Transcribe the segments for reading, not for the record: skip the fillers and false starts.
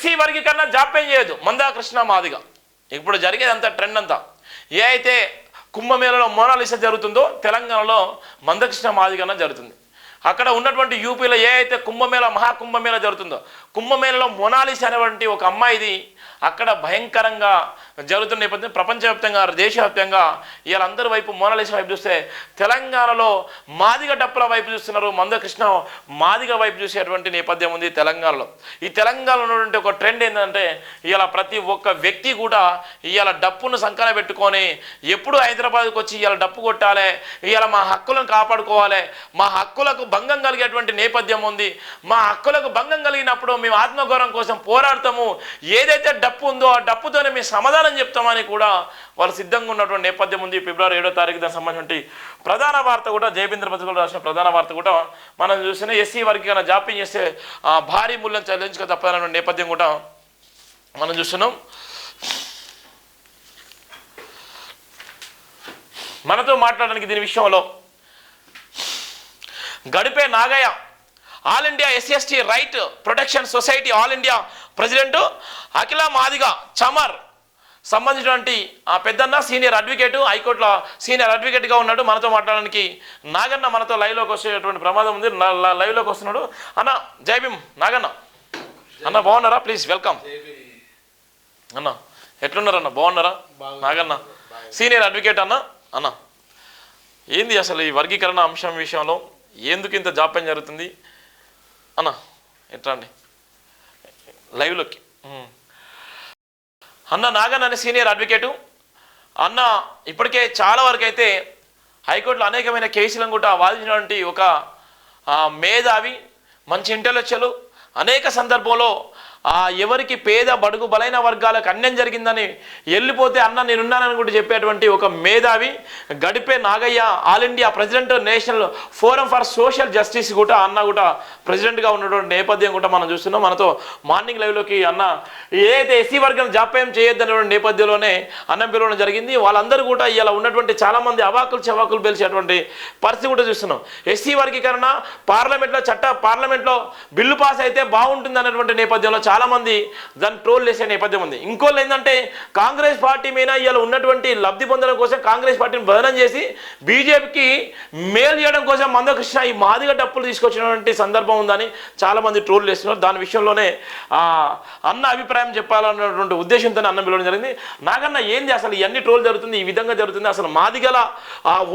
SC వర్గీకరణ జాప్యం చేయదు మందాకృష్ణ మాదిగ. ఇప్పుడు జరిగేది అంతా ట్రెండ్ అంతా ఏ అయితే కుంభమేళలో మోనాలిసా జరుగుతుందో తెలంగాణలో మందకృష్ణ మాదిగన జరుగుతుంది. అక్కడ ఉన్నటువంటి యూపీలో ఏ అయితే కుంభమేళ మహాకుంభమేళ జరుగుతుందో కుంభమేళలో మోనాలిసా అనేటువంటి ఒక అమ్మాయిది అక్కడ భయంకరంగా జరుగుతున్న నేపథ్యం ప్రపంచవ్యాప్తంగా దేశవ్యాప్తంగా ఇవాళ అందరి వైపు మోనాలిసా వైపు చూస్తే తెలంగాణలో మాదిగ డప్పుల వైపు చూస్తున్నారు, మందకృష్ణ మాదిగ వైపు చూసేటువంటి నేపథ్యం ఉంది తెలంగాణలో. ఈ తెలంగాణలో ఉన్నటువంటి ఒక ట్రెండ్ ఏంటంటే ఇవాళ ప్రతి ఒక్క వ్యక్తి కూడా ఇవాళ డప్పును సంకన పెట్టుకొని ఎప్పుడు హైదరాబాద్కి వచ్చి ఇవాళ డప్పు కొట్టాలి, ఇవాళ మా హక్కులను కాపాడుకోవాలి, మా హక్కులకు భంగం కలిగేటువంటి నేపథ్యం ఉంది, మా హక్కులకు భంగం కలిగినప్పుడు మేము ఆత్మగౌరవం కోసం పోరాడతాము, ఏదైతే డప్పు ఉందో ఆ డప్పుతోనే మేము సమాధానం చెప్తామని కూడా వాళ్ళు సిద్ధంగా ఉన్నటువంటి నేపథ్యం ఉంది. ఫిబ్రవరి 7వ తారీఖు దానికి సంబంధించి ప్రధాన వార్త కూడా జయబేంద్ర పత్రికలో రాసిన ప్రధాన వార్త కూడా మనం చూసిన ఎస్సీ వర్గీకరణ జాప్యం చేస్తే భారీ మూల్యం చెల్లించక తప్పదన్న నేపథ్యం కూడా మనం చూస్తున్నాం. మనతో మాట్లాడడానికి దీని విషయంలో గడిపే Nagaiah all India SC ST right protection society all India president, అఖిల మాదిగ చమర్ సంబంధించినటువంటి పెద్దన్న సీనియర్ అడ్వకేటు, హైకోర్టులో సీనియర్ అడ్వకేట్గా ఉన్నాడు. మనతో మాట్లాడడానికి నాగన్న మనతో లైవ్లోకి వచ్చేటువంటి ప్రమాదం ఉంది, లైవ్లోకి వస్తున్నాడు. అన్న జై భీమ్ నాగన్న. అన్న బాగున్నారా? ప్లీజ్ వెల్కమ్ అన్న. ఎట్లున్నారన్న? బాగున్నారా? నాగన్న సీనియర్ అడ్వకేట్ అన్న. అన్న ఏంది అసలు ఈ వర్గీకరణ అంశం విషయంలో ఎందుకు ఇంత జాప్యం జరుగుతుంది అన్న? ఎట్లా అండి లైవ్లోకి అన్న. నాగన్ అనే సీనియర్ అడ్వకేటు అన్న ఇప్పటికే చాలా వరకు అయితే హైకోర్టులో అనేకమైన కేసులను కూడా వాదించినటువంటి ఒక మేధావి, మంచి ఇంటెలెక్చువల్. అనేక సందర్భంలో ఎవరికి పేద బడుగు బలైన వర్గాలకు అన్యాయం జరిగిందని వెళ్ళిపోతే అన్న నేనున్నానని కూడా చెప్పేటువంటి ఒక మేధావి గడిపే Nagaiah all India president, national forum for social justice కూడా అన్న కూడా ప్రెసిడెంట్గా ఉన్నటువంటి నేపథ్యం కూడా మనం చూస్తున్నాం. మనతో మార్నింగ్ లైవ్లోకి అన్న ఏదైతే ఎస్సీ వర్గం జాప్యం చేయొద్దనేటువంటి నేపథ్యంలోనే అన్నం పిలవడం జరిగింది. వాళ్ళందరూ కూడా ఇలా ఉన్నటువంటి చాలామంది అవాకులు చవాకులు పిలిచేటువంటి పరిస్థితి కూడా చూస్తున్నాం. ఎస్సీ వర్గీకరణ పార్లమెంట్లో బిల్లు పాస్ అయితే బాగుంటుంది అన్నటువంటి నేపథ్యంలో చాలామంది దాన్ని ట్రోల్ చేసే నేపథ్యం ఉంది. ఇంకోళ్ళు ఏంటంటే కాంగ్రెస్ పార్టీ మీద ఇలా ఉన్నటువంటి లబ్ధి పొందడం కోసం కాంగ్రెస్ పార్టీని బదనం చేసి బీజేపీకి మేలు చేయడం కోసం మందకృష్ణ ఈ మాదిగ డప్పులు తీసుకొచ్చినటువంటి సందర్భం ఉందని చాలామంది ట్రోల్ చేస్తున్నారు. దాని విషయంలోనే అన్న అభిప్రాయం చెప్పాలన్నటువంటి ఉద్దేశంతో అన్న పిలవడం జరిగింది. నాకన్నా ఏంది అసలు ఇవన్నీ ట్రోల్ జరుగుతుంది, ఈ విధంగా జరుగుతుంది, అసలు మాదిగల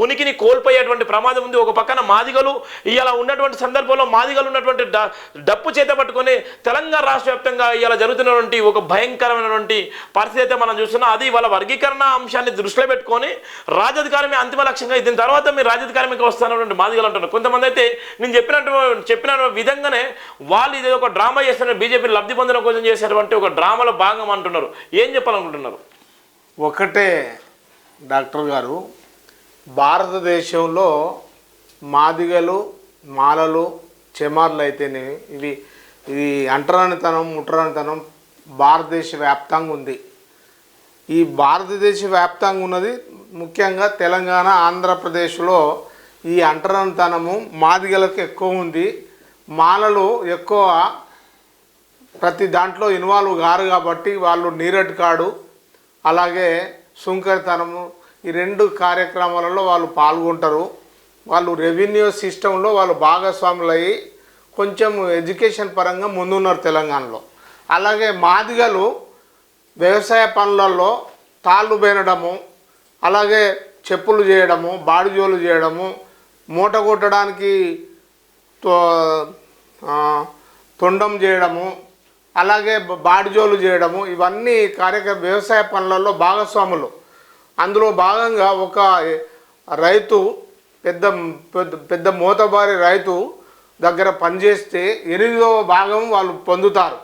ఉనికిని కోల్పోయేటువంటి ప్రమాదం ఉంది. ఒక పక్కన మాదిగలు ఇలా ఉన్నటువంటి సందర్భంలో మాదిగలు ఉన్నటువంటి డప్పు చేత పట్టుకొని తెలంగాణ రాష్ట్ర వ్యాప్తంగా ఇలా జరుగుతున్నటువంటి ఒక భయంకరమైనటువంటి పరిస్థితి అయితే మనం చూస్తున్నాం. అది వాళ్ళ వర్గీకరణ అంశాన్ని దృష్టిలో పెట్టుకొని రాజధికారమే అంతిమ లక్ష్యంగా, దీని తర్వాత మీరు రాజధికారమికి వస్తున్నటువంటి మాదిగలు అంటున్నారు. కొంతమంది అయితే నేను చెప్పిన విధంగానే వాళ్ళు ఇది ఒక డ్రామా చేస్తున్నారు, బీజేపీ లబ్ధి పొందడం కోసం చేసేటువంటి ఒక డ్రామాలో భాగం అంటున్నారు. ఏం చెప్పాలనుకుంటున్నారు? ఒకటే డాక్టర్ గారు, భారతదేశంలో మాదిగలు, మాలలు, చెమార్లు అయితేనే ఇది అంటరానితనం, ముట్టరానితనం భారతదేశ వ్యాప్తంగా ఉంది. ఈ భారతదేశ వ్యాప్తంగా ఉన్నది ముఖ్యంగా తెలంగాణ, ఆంధ్రప్రదేశ్లో ఈ అంటరానితనము మాదిగలకు ఎక్కువ ఉంది. మాలలు ఎక్కువ ప్రతి దాంట్లో ఇన్వాల్వ్ కారు కాబట్టి వాళ్ళు నీరట్ కాడు, అలాగే సుంకరితనము, ఈ రెండు కార్యక్రమాలలో వాళ్ళు పాల్గొంటారు. వాళ్ళు రెవెన్యూ సిస్టంలో వాళ్ళు భాగస్వాములు అయ్యి కొంచెం ఎడ్యుకేషన్ పరంగా ముందున్నారు తెలంగాణలో. అలాగే మాదిగలు వ్యవసాయ పనులలో తాళ్ళు బేనడము, అలాగే చెప్పులు చేయడము, బాడిజోలు చేయడము, మూట కొట్టడానికి తొండం చేయడము, అలాగే బాడిజోలు చేయడము, ఇవన్నీ వ్యవసాయ పనులలో భాగస్వాములు. అందులో భాగంగా ఒక రైతు పెద్ద మోతబారి రైతు దగ్గర పనిచేస్తే 8వ భాగం వాళ్ళు పొందుతారు.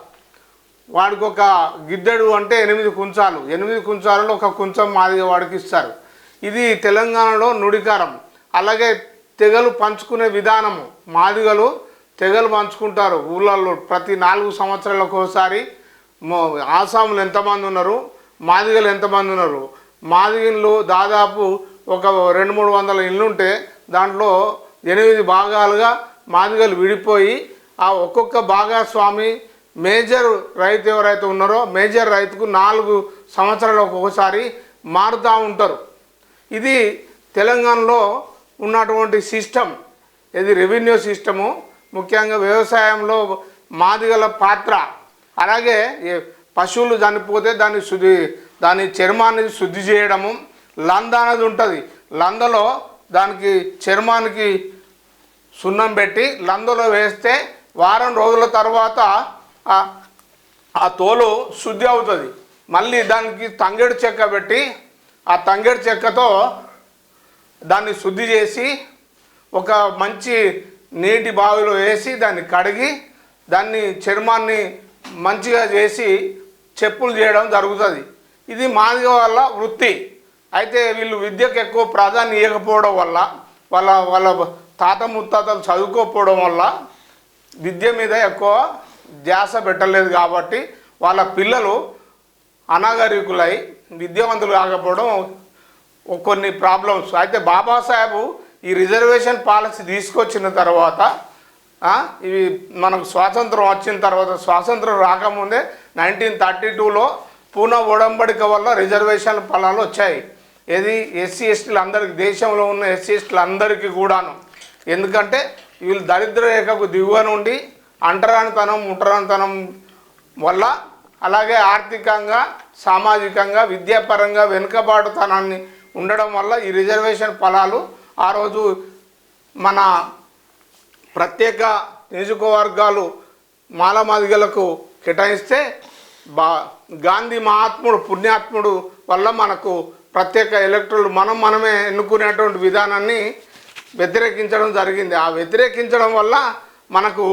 వాడికి ఒక గిద్దెడు అంటే 8 కుంచాలు, 8 కుంచాలలో ఒక కుంచం మాదిగ వాడికి ఇస్తారు. ఇది తెలంగాణలో నుడికారం. అలాగే తెగలు పంచుకునే విధానము, మాదిగలు తెగలు పంచుకుంటారు ఊళ్ళల్లో. ప్రతి 4 సంవత్సరాలకు ఒకసారి ఆసాములు ఎంతమంది ఉన్నారు, మాదిగలు ఎంతమంది ఉన్నారు, మాదిగలు దాదాపు ఒక 200-300 ఇళ్ళు ఉంటే దాంట్లో 8 భాగాలుగా మాదిగలు విడిపోయి ఆ ఒక్కొక్క భాగస్వామి మేజర్ రైతు ఎవరైతే ఉన్నారో మేజర్ రైతుకు 4 సంవత్సరాలకు ఒకసారి మారుతూ ఉంటారు. ఇది తెలంగాణలో ఉన్నటువంటి సిస్టమ్. ఇది రెవెన్యూ సిస్టము. ముఖ్యంగా వ్యవసాయంలో మాదిగల పాత్ర. అలాగే పశువులు చనిపోతే దాని చర్మాన్ని శుద్ధి చేయడము. లంద అనేది ఉంటుంది. లందలో దానికి చర్మానికి సున్నం పెట్టి లందలో వేస్తే వారం రోజుల తర్వాత ఆ తోలు శుద్ధి అవుతుంది. మళ్ళీ దానికి తంగేడు చెక్క పెట్టి ఆ తంగేడు చెక్కతో దాన్ని శుద్ధి చేసి ఒక మంచి నీటి బావిలో వేసి దాన్ని కడిగి దాన్ని చర్మాన్ని మంచిగా చేసి చెప్పులు చేయడం జరుగుతుంది. ఇది మాదిగ వాళ్ళ వృత్తి. అయితే వీళ్ళు విద్యకు ఎక్కువ ప్రాధాన్యం ఇవ్వకపోవడం వల్ల వాళ్ళ తాత ముత్తాతలు చదువుకోకపోవడం వల్ల విద్య మీద ఎక్కువ ధ్యాస పెట్టలేదు. కాబట్టి వాళ్ళ పిల్లలు అనాగరికులై విద్యావంతులు కాకపోవడం కొన్ని ప్రాబ్లమ్స్. అయితే బాబాసాహెబ్ ఈ రిజర్వేషన్ పాలసీ తీసుకొచ్చిన తర్వాత ఇవి మనకు స్వాతంత్రం వచ్చిన తర్వాత, స్వాతంత్రం రాకముందే 1932లో పూనా ఒడంబడిక వల్ల రిజర్వేషన్ ఫలాలు వచ్చాయి. ఏది ఎస్సీ ఎస్టీలు అందరికీ, దేశంలో ఉన్న ఎస్సీ ఎస్టీలు అందరికీ కూడాను. ఎందుకంటే వీళ్ళు దరిద్ర రేఖకు దిగువ నుండి అంటరానితనం ముట్టరానితనం వల్ల, అలాగే ఆర్థికంగా సామాజికంగా విద్యాపరంగా వెనుకబాటుతనాన్ని ఉండడం వల్ల ఈ రిజర్వేషన్ ఫలాలు ఆ రోజు మన ప్రత్యేక నియోజకవర్గాలు మాలమాదిగలకు కేటాయిస్తే గాంధీ మహాత్ముడు పుణ్యాత్ముడు వల్ల మనకు ప్రత్యేక ఎలక్టర్లు మనమే ఎన్నుకునేటువంటి విధానాన్ని వ్యతిరేకించడం జరిగింది. ఆ వ్యతిరేకించడం వల్ల మనకు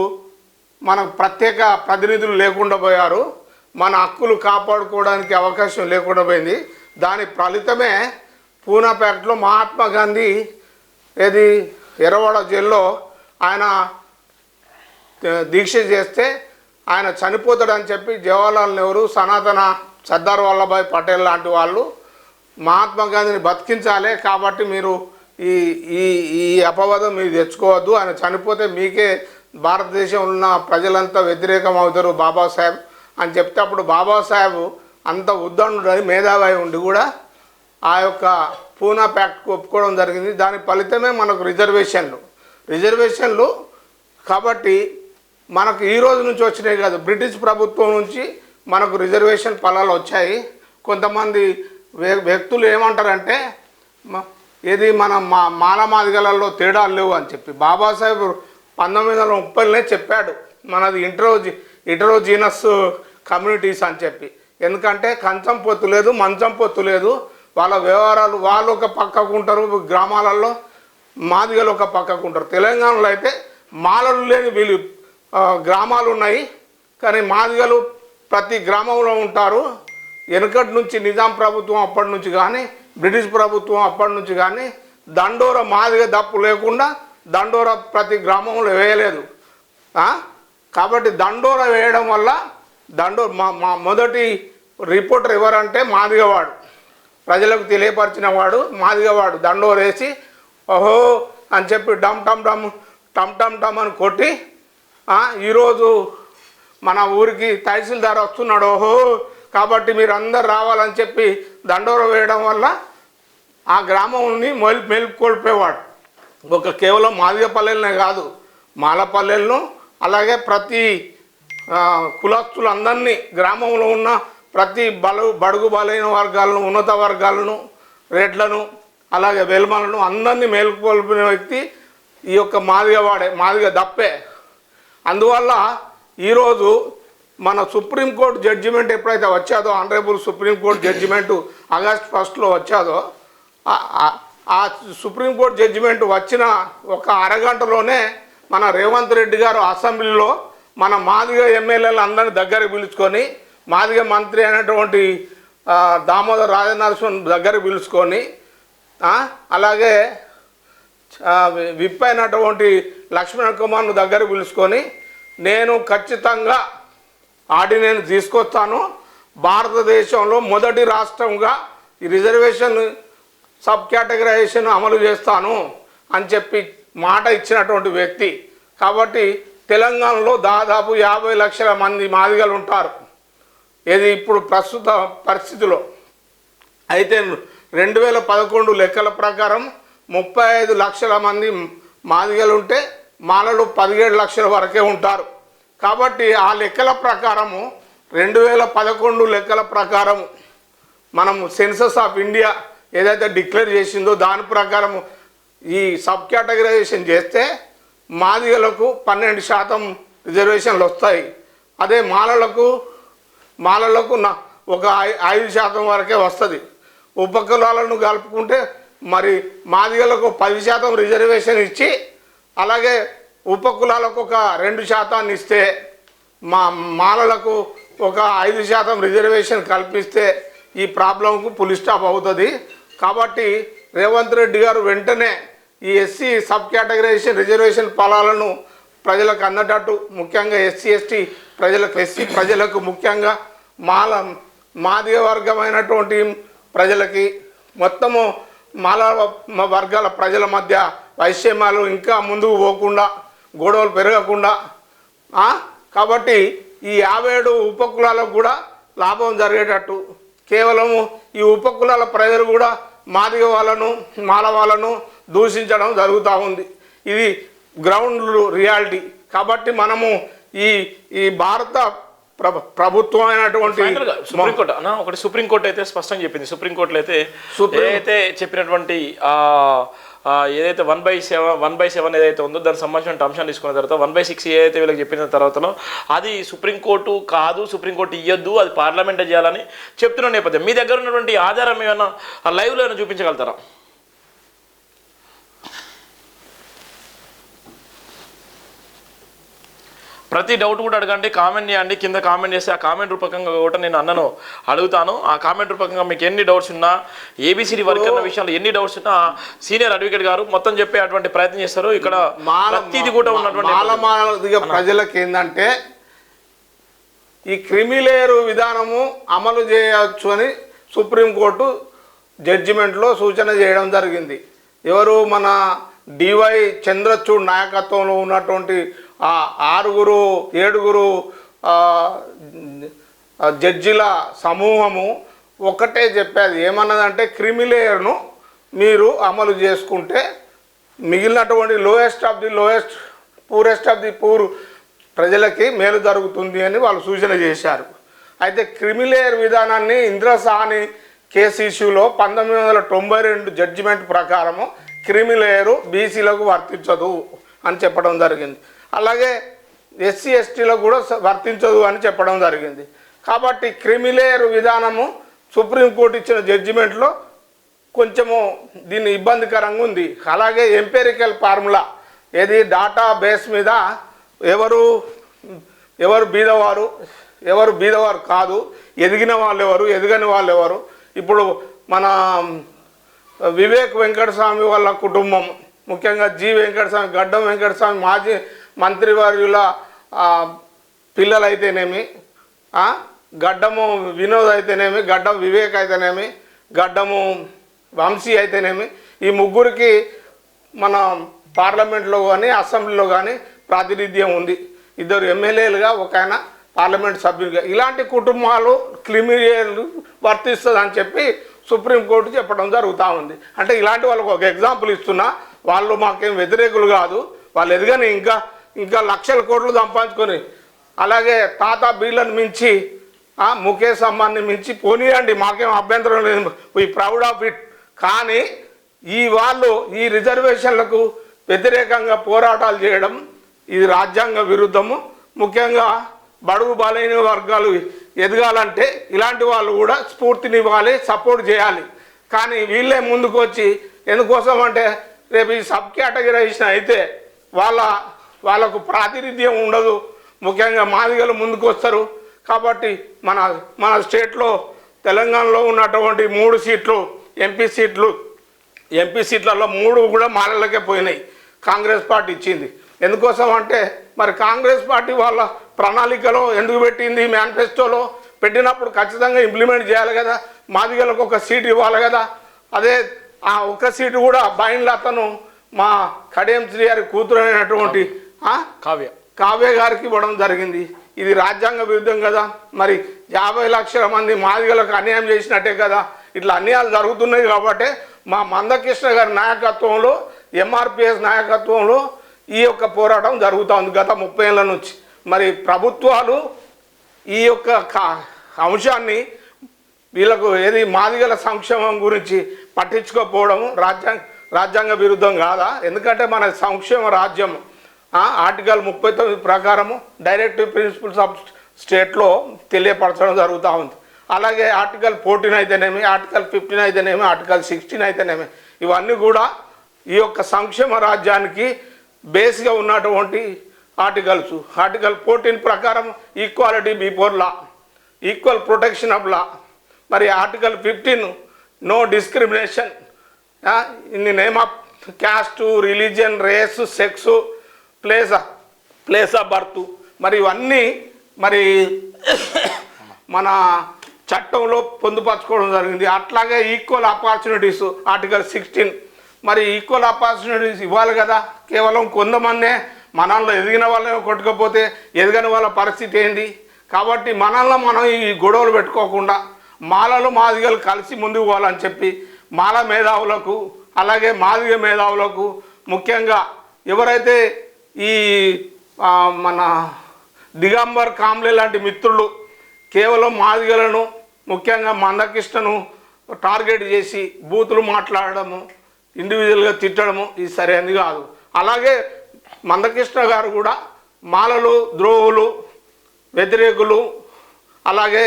ప్రత్యేక ప్రతినిధులు లేకుండా పోయారు. మన హక్కులు కాపాడుకోవడానికి అవకాశం లేకుండా పోయింది. దాని ఫలితమే పూనా ప్యాక్ట్లో మహాత్మా గాంధీ ఎర్రవాడ జైల్లో ఆయన దీక్ష చేస్తే ఆయన చనిపోతాడని చెప్పి జవహర్లాల్ నెహ్రూ, సనాతన సర్దార్ వల్లభాయ్ పటేల్ లాంటి వాళ్ళు మహాత్మా గాంధీని బతికించాలి, కాబట్టి మీరు ఈ అపవాదం మీరు తెచ్చుకోవద్దు, ఆయన చనిపోతే మీకే భారతదేశంలో ఉన్న ప్రజలంతా వ్యతిరేకం అవుతారు బాబాసాహెబ్ అని చెప్తే, అప్పుడు బాబాసాహెబ్ అంత ఉద్దండుడని మేధావి ఉండి కూడా ఆ యొక్క పూనా ప్యాక్ట్కు ఒప్పుకోవడం జరిగింది. దాని ఫలితమే మనకు రిజర్వేషన్లు కాబట్టి మనకు ఈ రోజు నుంచి వచ్చినాయి కాదు, బ్రిటిష్ ప్రభుత్వం నుంచి మనకు రిజర్వేషన్ ఫలాలు వచ్చాయి. కొంతమంది వ్యక్తులు ఏమంటారంటే ఏది మన మాలమాదిగలలో తేడాలు లేవు అని చెప్పి. బాబాసాహెబ్ 1930లోనే చెప్పాడు మనది ఇంటరోజీనస్ కమ్యూనిటీస్ అని చెప్పి. ఎందుకంటే కంచం పొత్తు లేదు, మంచం పొత్తు లేదు. వాళ్ళ వ్యవహారాలు వాళ్ళు ఒక పక్కకు ఉంటారు, గ్రామాలలో మాదిగలు ఒక పక్కకు ఉంటారు. తెలంగాణలో అయితే మాలలు లేని వీళ్ళు గ్రామాలు ఉన్నాయి, కానీ మాదిగలు ప్రతి గ్రామంలో ఉంటారు. వెనుకటి నుంచి నిజాం ప్రభుత్వం అప్పటి నుంచి కానీ బ్రిటిష్ ప్రభుత్వం అప్పటి నుంచి కానీ దండోర మాదిగ దప్పు లేకుండా దండోర ప్రతి గ్రామంలో వేయలేదు. కాబట్టి దండోర వేయడం వల్ల మా మొదటి రిపోర్టర్ ఎవరంటే మాదిగవాడు, ప్రజలకు తెలియపరిచిన వాడు మాదిగవాడు. దండోర వేసి ఓహో అని చెప్పి డమ్ టమ్ డమ్ టమ్ టమ్ టమ్ అని కొట్టి ఈరోజు మన ఊరికి తహసీల్దార్ వస్తున్నాడు ఓహో కాబట్టి మీరు అందరు రావాలని చెప్పి దండోర వేయడం వల్ల ఆ గ్రామంని మెలుపుకొల్పేవాడు. కేవలం మాదిగ పల్లెలనే కాదు, మాలపల్లెలను అలాగే ప్రతి కులస్తులందరినీ, గ్రామంలో ఉన్న ప్రతి బడుగు బలైన వర్గాలను, ఉన్నత వర్గాలను, రెడ్లను, అలాగే వెల్మలను అందరినీ మేలుకొల్పిన వ్యక్తి ఈ యొక్క మాదిగ దప్పే. అందువల్ల ఈరోజు మన సుప్రీంకోర్టు జడ్జిమెంట్ ఎప్పుడైతే వచ్చాదో, ఆనరబుల్ సుప్రీంకోర్టు జడ్జిమెంటు ఆగస్ట్ 1 వచ్చాదో, ఆ సుప్రీంకోర్టు జడ్జిమెంట్ వచ్చిన ఒక అరగంటలోనే మన రేవంత్ రెడ్డి గారు అసెంబ్లీలో మన మాదిగ ఎమ్మెల్యేలు అందరినీ దగ్గరికి పిలుచుకొని, మాదిగ మంత్రి అయినటువంటి దామోదర్ రాజనరసింహన్ దగ్గరికి పిలుచుకొని, అలాగే విప్ అయినటువంటి లక్ష్మణ్ కుమార్ను దగ్గర పిలుచుకొని, నేను ఖచ్చితంగా ఆర్డినెన్స్ తీసుకొస్తాను, భారతదేశంలో మొదటి రాష్ట్రంగా ఈ రిజర్వేషన్ సబ్ కేటగరైజేషన్ అమలు చేస్తాను అని చెప్పి మాట ఇచ్చినటువంటి వ్యక్తి. కాబట్టి తెలంగాణలో దాదాపు 50 లక్షల మంది మాదిగలు ఉంటారు. ఇది ఇప్పుడు ప్రస్తుత పరిస్థితిలో. అయితే 2011 లెక్కల ప్రకారం 35 లక్షల మంది మాదిగలు ఉంటే మాలలు 17 లక్షల వరకే ఉంటారు. కాబట్టి ఆ లెక్కల ప్రకారము 2011 లెక్కల ప్రకారము మనము సెన్సస్ ఆఫ్ ఇండియా ఏదైతే డిక్లేర్ చేసిందో దాని ప్రకారం ఈ సబ్ కేటగరైజేషన్ చేస్తే మాదిగలకు 12% రిజర్వేషన్లు వస్తాయి. అదే మాలలకు ఒక 5% వరకే వస్తుంది. ఉపకులాలను కలుపుకుంటే మరి మాదిగలకు 10% రిజర్వేషన్ ఇచ్చి అలాగే ఉపకులాలకు ఒక 2% ఇస్తే మాలలకు ఒక 5% రిజర్వేషన్ కల్పిస్తే ఈ ప్రాబ్లంకు ఫుల్ స్టాప్ అవుతుంది. కాబట్టి రేవంత్ రెడ్డి గారు వెంటనే ఈ ఎస్సీ సబ్ కేటగరైజేషన్ రిజర్వేషన్ ఫలాలను ప్రజలకు అందటట్టు, ముఖ్యంగా ఎస్సీ ఎస్టీ ప్రజలకు, ఎస్సీ ప్రజలకు, ముఖ్యంగా మాదిగ వర్గమైనటువంటి ప్రజలకి, మొత్తము మాల వర్గాల ప్రజల మధ్య వైషమ్యాలు ఇంకా ముందుకు పోకుండా, గొడవలు పెరగకుండా, కాబట్టి ఈ 57 ఉపకులాలకు కూడా లాభం జరిగేటట్టు కేవలము ఈ ఉపకులాల ప్రజలు కూడా మాదిగ వాళ్ళను, మాల వాళ్ళను దూషించడం జరుగుతూ ఉంది. ఇది గ్రౌండ్ రియాలిటీ. కాబట్టి మనము ఈ భారత ప్రభుత్వం అయినటువంటి సుప్రీంకోర్టు అయితే స్పష్టంగా చెప్పింది. సుప్రీంకోర్టులో అయితే ఏదైతే చెప్పినటువంటి ఏదైతే 1/7 ఏదైతే ఉందో దానికి సంబంధించిన అంశాన్ని తీసుకున్న తర్వాత 1/6 ఏదైతే వీళ్ళకి చెప్పిన తర్వాతలో అది సుప్రీంకోర్టు కాదు, సుప్రీంకోర్టు ఇయ్యొద్దు, అది పార్లమెంటే చేయాలని చెప్తున్న నేపథ్యం మీ దగ్గర ఉన్నటువంటి ఆధారం ఏమైనా లైవ్లో ఏమైనా చూపించగలుగుతారా? ప్రతి డౌట్ కూడా అడగండి, కామెంట్ చేయండి. కింద కామెంట్ చేస్తే ఆ కామెంట్ రూపకంగా కూడా నేను అన్నను అడుగుతాను. ఆ కామెంట్ రూపకంగా మీకు ఎన్ని డౌట్స్ ఉన్నా, ఏబిసిడి వర్క్ అన్న విషయంలో ఎన్ని డౌట్స్ ఉన్నా సీనియర్ అడ్వకేట్ గారు మొత్తం చెప్పే అటువంటి ప్రయత్నం చేస్తారు. ఇక్కడ ప్రతిది కూడా ఉన్నటువంటి ప్రజలకు ఏంటంటే ఈ క్రిమిలేరు విధానము అమలు చేయవచ్చు అని సుప్రీంకోర్టు జడ్జిమెంట్లో సూచన చేయడం జరిగింది. ఎవరు మన డివై చంద్రచూడ్ నాయకత్వంలో ఉన్నటువంటి 7 జడ్జిల సమూహము ఒకటే చెప్పేది ఏమన్నదంటే క్రిమిలేయర్ను మీరు అమలు చేసుకుంటే మిగిలినటువంటి లోయెస్ట్ ఆఫ్ ది పూర్ ప్రజలకి మేలు జరుగుతుంది అని వాళ్ళు సూచన చేశారు. అయితే క్రిమిలేయర్ విధానాన్ని ఇంద్రసాని కేసు ఇష్యూలో 1992 జడ్జిమెంట్ ప్రకారము క్రిమిలేయరు బీసీలకు వర్తించదు అని చెప్పడం జరిగింది. అలాగే ఎస్సీ ఎస్టీలకు కూడా వర్తించదు అని చెప్పడం జరిగింది. కాబట్టి క్రిమిలేయర్ విధానము సుప్రీంకోర్టు ఇచ్చిన జడ్జిమెంట్లో కొంచెము దీన్ని ఇబ్బందికరంగా ఉంది. అలాగే ఎంపెరికల్ ఫార్ములా ఏది డాటా బేస్ మీద ఎవరు బీదవారు కాదు, ఎదిగిన వాళ్ళు ఎవరు, ఎదగని వాళ్ళు ఎవరు. ఇప్పుడు మన వివేక్ వెంకటస్వామి వాళ్ళ కుటుంబం, ముఖ్యంగా జి వెంకటస్వామి, గడ్డం వెంకటస్వామి మాజీ మంత్రివర్యుల పిల్లలైతేనేమి, గడ్డము వినోద్ అయితేనేమి, గడ్డం వివేక్ అయితేనేమి, గడ్డము వంశీ అయితేనేమి, ఈ ముగ్గురికి మన పార్లమెంట్లో కానీ అసెంబ్లీలో కానీ ప్రాతినిధ్యం ఉంది. 2 ఎమ్మెల్యేలుగా ఒక ఆయన పార్లమెంట్ సభ్యులుగా. ఇలాంటి కుటుంబాలు క్రిమిలేయర్లు వర్తిస్తుంది అని చెప్పి సుప్రీంకోర్టు చెప్పడం జరుగుతూ ఉంది. అంటే ఇలాంటి వాళ్ళకు ఒక ఎగ్జాంపుల్ ఇస్తున్నా, వాళ్ళు మాకేం వ్యతిరేకులు కాదు, వాళ్ళు ఎదుగని ఇంకా లక్షల కోట్లు సంపాదించుకొని, అలాగే తాతా బిర్లాను మించి ముఖేష్ అంబానీ మించి పోనీయండి, మాకేం అభ్యంతరం లేదు, వీ ప్రౌడ్ ఆఫ్ ఇట్. కానీ వాళ్ళు ఈ రిజర్వేషన్లకు వ్యతిరేకంగా పోరాటాలు చేయడం ఇది రాజ్యాంగ విరుద్ధము. ముఖ్యంగా బడుగు బలైన వర్గాలు ఎదగాలంటే ఇలాంటి వాళ్ళు కూడా స్ఫూర్తినివ్వాలి, సపోర్ట్ చేయాలి. కానీ వీళ్ళే ముందుకు వచ్చి ఎందుకోసం అంటే రేపు ఈ సబ్ కేటగరైజేషన్ అయితే వాళ్ళకు ప్రాతినిధ్యం ఉండదు, ముఖ్యంగా మాదిగలు ముందుకు వస్తారు. కాబట్టి మన స్టేట్లో తెలంగాణలో ఉన్నటువంటి 3 సీట్లు ఎంపీ సీట్లలో 3 కూడా మాలలకే పోయినాయి, కాంగ్రెస్ పార్టీ ఇచ్చింది. ఎందుకోసం అంటే మరి కాంగ్రెస్ పార్టీ వాళ్ళ ప్రణాళికలో ఎందుకు పెట్టింది, మేనిఫెస్టోలో పెట్టినప్పుడు ఖచ్చితంగా ఇంప్లిమెంట్ చేయాలి కదా, మాదిగలకు ఒక సీటు ఇవ్వాలి కదా. అదే ఆ ఒక్క సీటు కూడా బైండ్ల అతను మా కడియం శ్రీ గారి కూతురు అయినటువంటి కావ్య గారికి ఇవ్వడం జరిగింది. ఇది రాజ్యాంగ విరుద్ధం కదా. మరి 50 లక్షల మంది మాదిగలకు అన్యాయం చేసినట్టే కదా. ఇట్లా అన్యాయాలు జరుగుతున్నాయి కాబట్టి మా మందకృష్ణ గారి నాయకత్వంలో, ఎంఆర్పిఎస్ నాయకత్వంలో ఈ యొక్క పోరాటం జరుగుతూ ఉంది గత 30 ఏళ్ళ నుంచి. మరి ప్రభుత్వాలు ఈ యొక్క అంశాన్ని వీళ్ళకు ఏది మాదిగల సంక్షేమం గురించి పట్టించుకోకపోవడం రాజ్యాంగ విరుద్ధం కాదా? ఎందుకంటే మన సంక్షేమ రాజ్యం ఆర్టికల్ 39 ప్రకారము డైరెక్టివ్ ప్రిన్సిపల్స్ ఆఫ్ స్టేట్లో తెలియపరచడం జరుగుతూ ఉంది. అలాగే ఆర్టికల్ 14 అయితేనేమి, ఆర్టికల్ 15 అయితేనేమి, ఆర్టికల్ 16 అయితేనేమి, ఇవన్నీ కూడా ఈ యొక్క సంక్షేమ రాజ్యానికి బేస్గా ఉన్నటువంటి ఆర్టికల్స్. ఆర్టికల్ 14 ప్రకారం equality before law, equal protection of law. మరి article 15 no discrimination in the name of caste, religion, race, sex, place of birth. మరి ఇవన్నీ మరి మన చట్టంలో పొందుపరచుకోవడం జరిగింది. అట్లాగే ఈక్వల్ ఆపర్చునిటీస్ ఆర్టికల్ 16. మరి ఈక్వల్ ఆపర్చునిటీస్ ఇవ్వాలి కదా. కేవలం కొంతమందే మనల్లో ఎదిగిన వాళ్ళని కొట్టుకపోతే ఎదగని వాళ్ళ పరిస్థితి ఏంటి? కాబట్టి మనల్లో మనం ఈ గొడవలు పెట్టుకోకుండా మాలలు మాదిగలు కలిసి ముందుకు పోవాలని చెప్పి మాల మేధావులకు, అలాగే మాదిగ మేధావులకు, ముఖ్యంగా ఎవరైతే ఈ మన దిగంబర్ కాంబ్లే లాంటి మిత్రులు కేవలం మాదిగలను, ముఖ్యంగా మందకృష్ణను టార్గెట్ చేసి బూతులు మాట్లాడడము, ఇండివిజువల్గా తిట్టడము ఇది సరైనది కాదు. అలాగే మందకృష్ణ గారు కూడా మాలలు ద్రోహులు, వ్యతిరేకులు, అలాగే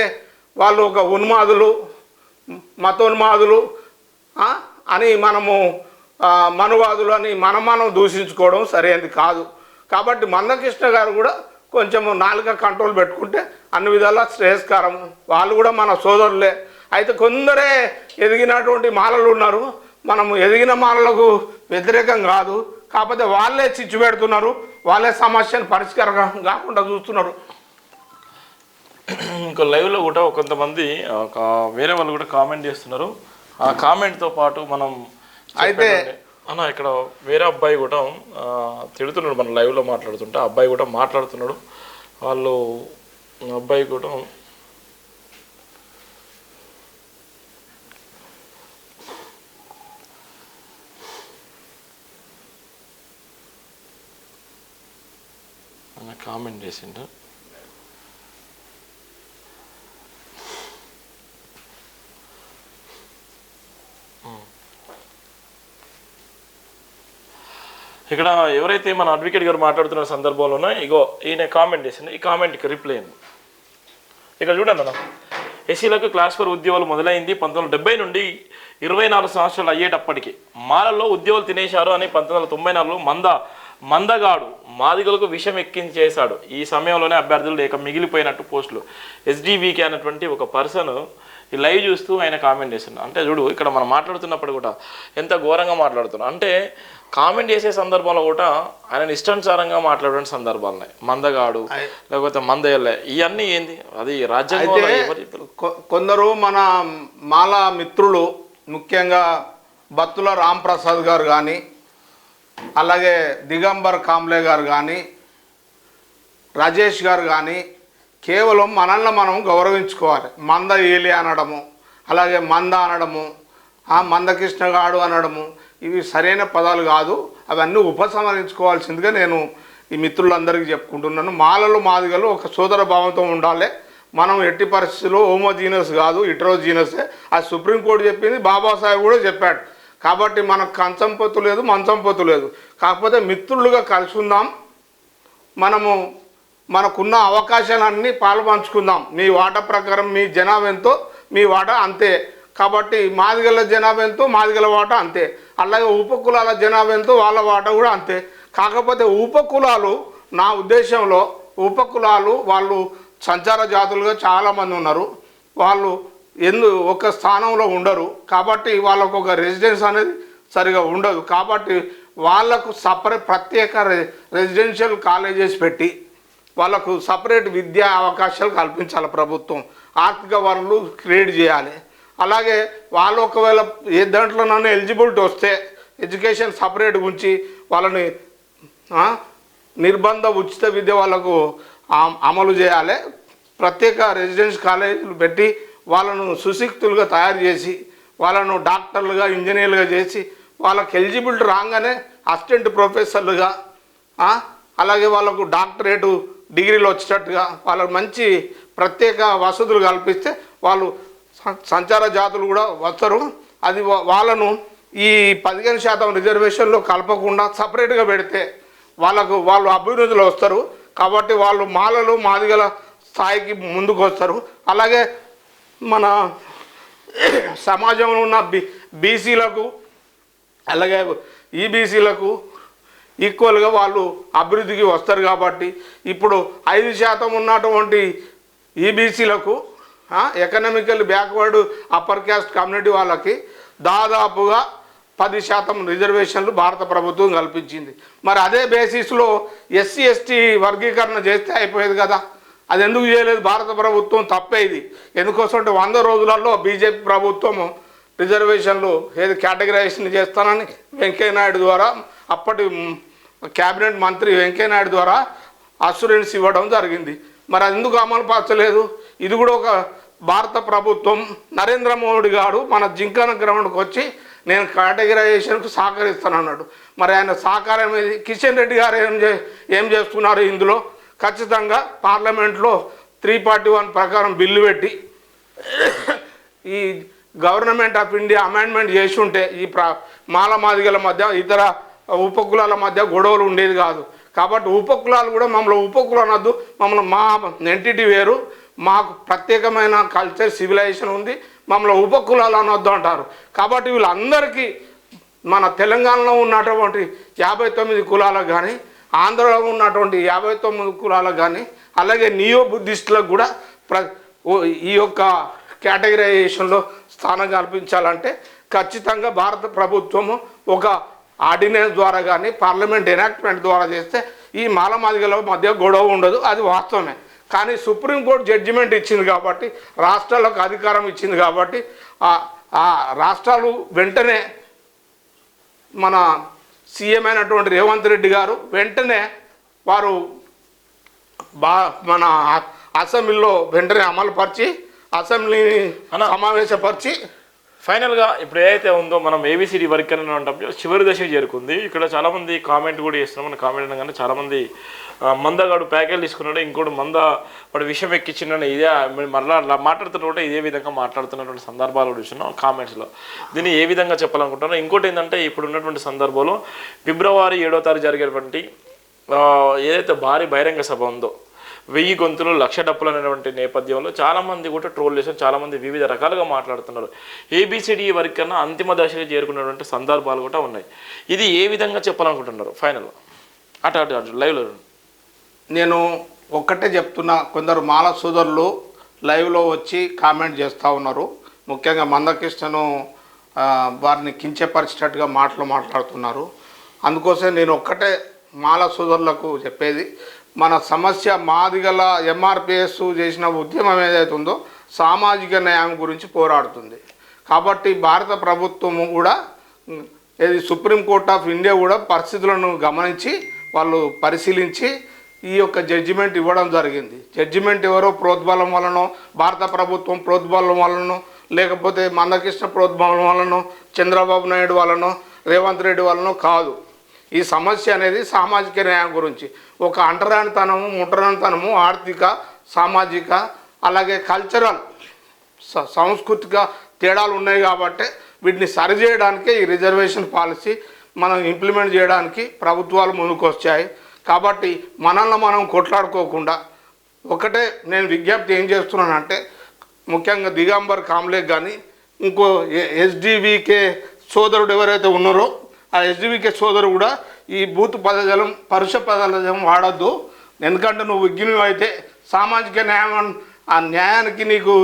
వాళ్ళు ఒక ఉన్మాదులు, మతోన్మాదులు అని మనము మనువాదులు అని మనం దూషించుకోవడం సరైనది కాదు. కాబట్టి మందకృష్ణ గారు కూడా కొంచెము నాలుక కంట్రోల్ పెట్టుకుంటే అన్ని విధాలా శ్రేయస్కారం. వాళ్ళు కూడా మన సోదరులే. అయితే కొందరే ఎదిగినటువంటి మాలలు ఉన్నారు. మనము ఎదిగిన మాలలకు వ్యతిరేకం కాదు. కాకపోతే వాళ్ళే చిచ్చు పెడుతున్నారు, వాళ్ళే సమస్యను పరిష్కారం కాకుండా చూస్తున్నారు. ఇంకా లైవ్లో కూడా కొంతమంది వేరే వాళ్ళు కూడా కామెంట్ చేస్తున్నారు. ఆ కామెంట్తో పాటు మనం అయితే అన్న ఇక్కడ వేరే అబ్బాయి కూడా తిడుతున్నాడు, మన లైవ్లో మాట్లాడుతుంటే ఆ అబ్బాయి కూడా మాట్లాడుతున్నాడు. వాళ్ళు అబ్బాయి కూడా కామెంట్ చేసిండు. ఇక్కడ ఎవరైతే మన అడ్వకేట్ గారు మాట్లాడుతున్న సందర్భంలోనే ఇగో ఈయన కామెంట్ చేసింది. ఈ కామెంట్కి రిప్లై అయింది. ఇక్కడ చూడండి అన్న, ఎస్సీలకు క్లాస్ 4 ఉద్యోగాలు మొదలైంది 1970 నుండి 24 సంవత్సరాలు అయ్యేటప్పటికి మాలల్లో ఉద్యోగాలు తినేశారు అని 1994లో మందగాడు మాదిగలకు విషం ఎక్కించేశాడు. ఈ సమయంలోనే అభ్యర్థులు లేక మిగిలిపోయినట్టు పోస్టులు. ఎస్డివికే అనేటువంటి ఒక పర్సన్ ఈ లైవ్ చూస్తూ ఆయన కామెంట్ చేస్తున్నాడు. అంటే చూడు ఇక్కడ మనం మాట్లాడుతున్నప్పుడు కూడా ఎంత ఘోరంగా మాట్లాడుతున్నాం అంటే, కామెంట్ చేసే సందర్భంలో కూడా ఆయన ఇష్టానుసారంగా మాట్లాడే సందర్భాలున్నాయి. మందగాడు లేకపోతే మందయ్యలే ఇవన్నీ ఏంది? అది రాజ్యాంగం. కొందరు మన మాల మిత్రులు, ముఖ్యంగా బత్తుల రాంప్రసాద్ గారు కానీ, అలాగే దిగంబర్ కాంబ్లే గారు కానీ, రాజేష్ గారు కానీ కేవలం మనల్ని మనం గౌరవించుకోవాలి. మంద ఏలి అనడము, అలాగే మంద అనడము, మందకృష్ణ గాడు అనడము ఇవి సరైన పదాలు కాదు. అవన్నీ ఉపసంహరించుకోవాల్సిందిగా నేను ఈ మిత్రులందరికీ చెప్పుకుంటున్నాను. మాలలు మాదిగలు ఒక సోదర భావంతో ఉండాలి. మనం ఎట్టి పరిస్థితుల్లో హోమోజీనస్ కాదు, ఇట్రోజీనసే. అది సుప్రీంకోర్టు చెప్పింది, బాబాసాహెబ్ కూడా చెప్పాడు. కాబట్టి మనకు కంచం పొత్తు లేదు, మంచం పొత్తు లేదు. కాకపోతే మిత్రులుగా కలిసి ఉందాం. మనకున్న అవకాశాలన్నీ పాల్పంచుకుందాం. మీ వాటా ప్రకారం మీ జనాభా ఎంతో మీ వాటా అంతే. కాబట్టి మాదిగల జనాభా ఎంతో మాదిగల వాటా అంతే. అలాగే ఉపకులాల జనాభా ఎంతో వాళ్ళ వాటా కూడా అంతే. కాకపోతే ఉపకులాలు, నా ఉద్దేశంలో ఉపకులాలు వాళ్ళు సంచార జాతులుగా చాలామంది ఉన్నారు. వాళ్ళు ఒక స్థానంలో ఉండరు. కాబట్టి వాళ్ళకు ఒక రెసిడెన్స్ అనేది సరిగా ఉండదు. కాబట్టి వాళ్ళకు ప్రత్యేక రెసిడెన్షియల్ కాలేజెస్ పెట్టి వాళ్ళకు సపరేట్ విద్యా అవకాశాలు కల్పించాలి ప్రభుత్వం. ఆర్థిక వనరులు క్రియేట్ చేయాలి. అలాగే వాళ్ళు ఒకవేళ ఏ దాంట్లోనైనా ఎలిజిబిలిటీ వస్తే ఎడ్యుకేషన్ సపరేట్గా ఉంచి వాళ్ళని నిర్బంధ ఉచిత విద్య వాళ్ళకు అమలు చేయాలి. ప్రత్యేక రెసిడెన్స్ కాలేజీలు పెట్టి వాళ్ళను సుశిక్తులుగా తయారు చేసి వాళ్ళను డాక్టర్లుగా ఇంజనీర్లుగా చేసి వాళ్ళకి ఎలిజిబిలిటీ రాగానే అసిస్టెంట్ ప్రొఫెసర్లుగా అలాగే వాళ్ళకు డాక్టరేటు డిగ్రీలు వచ్చేటట్టుగా వాళ్ళకు మంచి ప్రత్యేక వసతులు కల్పిస్తే వాళ్ళు సంచార జాతులు కూడా వస్తారు. అది వాళ్ళను ఈ 15% రిజర్వేషన్లో కలపకుండా సపరేట్గా పెడితే వాళ్ళు అభివృద్ధిలో వస్తారు. కాబట్టి వాళ్ళు మాలలు మాదిగల స్థాయికి ముందుకు వస్తారు. అలాగే మన సమాజంలో ఉన్న బీసీలకు అలాగే ఈబీసీలకు ఈక్వల్గా వాళ్ళు అభివృద్ధికి వస్తారు. కాబట్టి ఇప్పుడు 5% ఉన్నటువంటి ఈబీసీలకు economical backward upper caste community వాళ్ళకి దాదాపుగా 10% రిజర్వేషన్లు భారత ప్రభుత్వం కల్పించింది. మరి అదే బేసిస్లో ఎస్సీ ఎస్టీ వర్గీకరణ చేస్తే అయిపోయేది కదా. అది ఎందుకు చేయలేదు భారత ప్రభుత్వం? తప్పేది. ఎందుకోసం అంటే 100 రోజులలో బీజేపీ ప్రభుత్వం రిజర్వేషన్లు కేటగిరైజేషన్ చేస్తానని వెంకయ్యనాయుడు ద్వారా అప్పటి క్యాబినెట్ మంత్రి వెంకయ్యనాయుడు ద్వారా అష్యూరెన్స్ ఇవ్వడం జరిగింది. మరి అది ఎందుకు అమలు పరచలేదు? ఇది కూడా ఒక భారత ప్రభుత్వం నరేంద్ర మోడీ గారు మన జింకాన గ్రౌండ్కి వచ్చి నేను కేటగిరైజేషన్కు సహకరిస్తానన్నాడు. మరి ఆయన సహకారం ఏది? కిషన్ రెడ్డి గారు ఏం చేస్తున్నారు ఇందులో? ఖచ్చితంగా పార్లమెంట్లో 341 ప్రకారం బిల్లు పెట్టి ఈ గవర్నమెంట్ ఆఫ్ ఇండియా అమెండ్మెంట్ చేసి ఉంటే ఈ మాల మాదిగల మధ్య ఇతర ఉపకులాల మధ్య గొడవలు ఉండేది కాదు. కాబట్టి ఉపకులాలు కూడా మమ్మల్ని ఉపకులు అనొద్దు, మమ్మల్ని మా ఎంటిటీ వేరు, మాకు ప్రత్యేకమైన కల్చర్ సివిలైజేషన్ ఉంది, మమ్మల్ని ఉపకులాలు అనొద్దు అంటారు. కాబట్టి వీళ్ళందరికీ మన తెలంగాణలో ఉన్నటువంటి 59 కులాలకు కానీ ఆంధ్రలో ఉన్నటువంటి 59 కులాలకు కానీ అలాగే నియో బుద్ధిస్టులకు కూడా ఈ యొక్క కేటగిరైజేషన్లో స్థానం కల్పించాలంటే ఖచ్చితంగా భారత ప్రభుత్వము ఒక ఆర్డినెన్స్ ద్వారా కానీ పార్లమెంట్ ఎనాక్ట్మెంట్ ద్వారా చేస్తే ఈ మాలమాదిగల మధ్య గొడవ ఉండదు. అది వాస్తవమే. కానీ సుప్రీంకోర్టు జడ్జిమెంట్ ఇచ్చింది కాబట్టి, రాష్ట్రాలకు అధికారం ఇచ్చింది కాబట్టి ఆ రాష్ట్రాలు వెంటనే మన సీఎం అయినటువంటి రేవంత్ రెడ్డి గారు వెంటనే వారు మన అసెంబ్లీలో వెంటనే అమలుపరిచి అసెంబ్లీని సమావేశపరిచి ఫైనల్గా ఇప్పుడు ఏదైతే ఉందో మనం ఏబిసిడి వర్గీకరణ అంటే చివరి దశకు చేరుకుంది. ఇక్కడ చాలామంది కామెంట్ కూడా చేస్తున్నాం. మన కామెంట్ అనగానే చాలామంది మందగాడు ప్యాకేజ్ తీసుకున్నాడు, ఇంకోటి వాడు విషయం ఎక్కించిండని ఇదే మరలా మాట్లాడుతున్నట్టు ఇదే విధంగా మాట్లాడుతున్నటువంటి సందర్భాలు చూస్తున్నాం కామెంట్స్లో. దీన్ని ఏ విధంగా చెప్పాలనుకుంటున్నాను. ఇంకోటి ఏంటంటే ఇప్పుడు ఉన్నటువంటి సందర్భంలో ఫిబ్రవరి 7వ తారీఖు జరిగేటువంటి ఏదైతే భారీ బహిరంగ సభ ఉందో 1000 గొంతులు 1,00,000 డప్పులు అనేటువంటి నేపథ్యంలో చాలామంది కూడా ట్రోల్ చేశారు, చాలామంది వివిధ రకాలుగా మాట్లాడుతున్నారు. ఏబిసిడి వర్గీకరణ అంతిమ దశకు చేరుకున్నటువంటి సందర్భాలు కూడా ఉన్నాయి. ఇది ఏ విధంగా చెప్పాలనుకుంటున్నారు ఫైనల్ అటు లైవ్లో? నేను ఒక్కటే చెప్తున్నా, కొందరు మాల సోదరులు లైవ్లో వచ్చి కామెంట్ చేస్తూ ఉన్నారు. ముఖ్యంగా మందకృష్ణను వారిని కించపరిచేటట్టుగా మాట్లాడుతున్నారు. అందుకోసం నేను ఒక్కటే మాల సోదరులకు చెప్పేది, మన సమస్య మాదిగల ఎంఆర్పిఎస్ చేసిన ఉద్యమం ఏదైతే ఉందో సామాజిక న్యాయం గురించి పోరాడుతుంది. కాబట్టి భారత ప్రభుత్వము కూడా సుప్రీంకోర్టు ఆఫ్ ఇండియా కూడా పరిస్థితులను గమనించి వాళ్ళు పరిశీలించి ఈ యొక్క జడ్జిమెంట్ ఇవ్వడం జరిగింది. జడ్జిమెంట్ ఎవరో ప్రోద్బలం వలనో, భారత ప్రభుత్వం ప్రోద్బలం వలనో, లేకపోతే మందకృష్ణ ప్రోద్బలం వలనో, చంద్రబాబు నాయుడు వలనో, రేవంత్ రెడ్డి వలనో కాదు. ఈ సమస్య అనేది సామాజిక న్యాయం గురించి. ఒక అంటరానితనము, ముట్టరానితనము, ఆర్థిక, సామాజిక అలాగే కల్చరల్ సాంస్కృతిక తేడాలు ఉన్నాయి. కాబట్టి వీటిని సరిచేయడానికే ఈ రిజర్వేషన్ పాలసీ మనం ఇంప్లిమెంట్ చేయడానికి ప్రభుత్వాలు ముందుకు వచ్చాయి. కాబట్టి మనల్ని మనం కొట్లాడుకోకుండా ఒకటే నేను విజ్ఞప్తి ఏం చేస్తున్నానంటే, ముఖ్యంగా దిగంబర్ కామ్లేకి కానీ ఇంకో ఎస్డివికే సోదరుడు ఎవరైతే ఉన్నారో ఆ ఎస్డివికే సోదరు కూడా ఈ బూత్ పదజాలం పరుష పదజాలం వాడద్దు. ఎందుకంటే నువ్వు విజ్ఞులు అయితే సామాజిక న్యాయం ఆ న్యాయానికి నీకు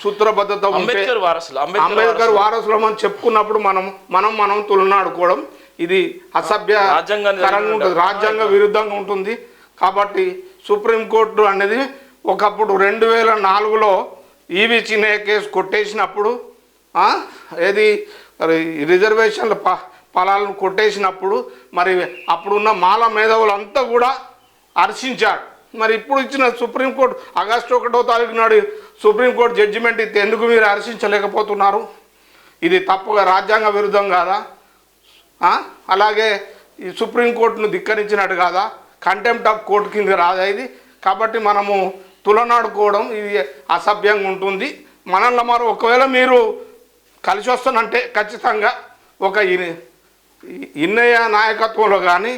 సూత్రబద్ధత ఉంటే అంబేద్కర్ వారసులు మనం చెప్పుకున్నప్పుడు మనం తులనాడుకోవడం ఇది అసభ్యకరంగా ఉంటుంది, రాజ్యాంగ విరుద్ధంగా ఉంటుంది. కాబట్టి సుప్రీంకోర్టు అనేది ఒకప్పుడు 2004లో ఈవి చిన్నయ్య కేసు కొట్టేసినప్పుడు ఏది రిజర్వేషన్ల పొలాలను కొట్టేసినప్పుడు మరి అప్పుడున్న మాల మేధావులంతా కూడా హర్షించారు. మరి ఇప్పుడు ఇచ్చిన సుప్రీంకోర్టు ఆగస్టు 1వ తారీఖు నాడు సుప్రీంకోర్టు జడ్జిమెంట్ ఇస్తే ఎందుకు మీరు హర్షించలేకపోతున్నారు? ఇది తప్పుగా రాజ్యాంగ విరుద్ధం కాదా? అలాగే ఈ సుప్రీంకోర్టును ధిక్కరించినట్టు కాదా? కంటెంప్ట్ ఆఫ్ కోర్టు కింద రాదా ఇది? కాబట్టి మనము తులనాడుకోవడం ఇది అసభ్యంగా ఉంటుంది. మనల్ని మరి ఒకవేళ మీరు కలిసి వస్తానంటే ఖచ్చితంగా ఒక ఇన్నయ్య నాయకత్వంలో కానీ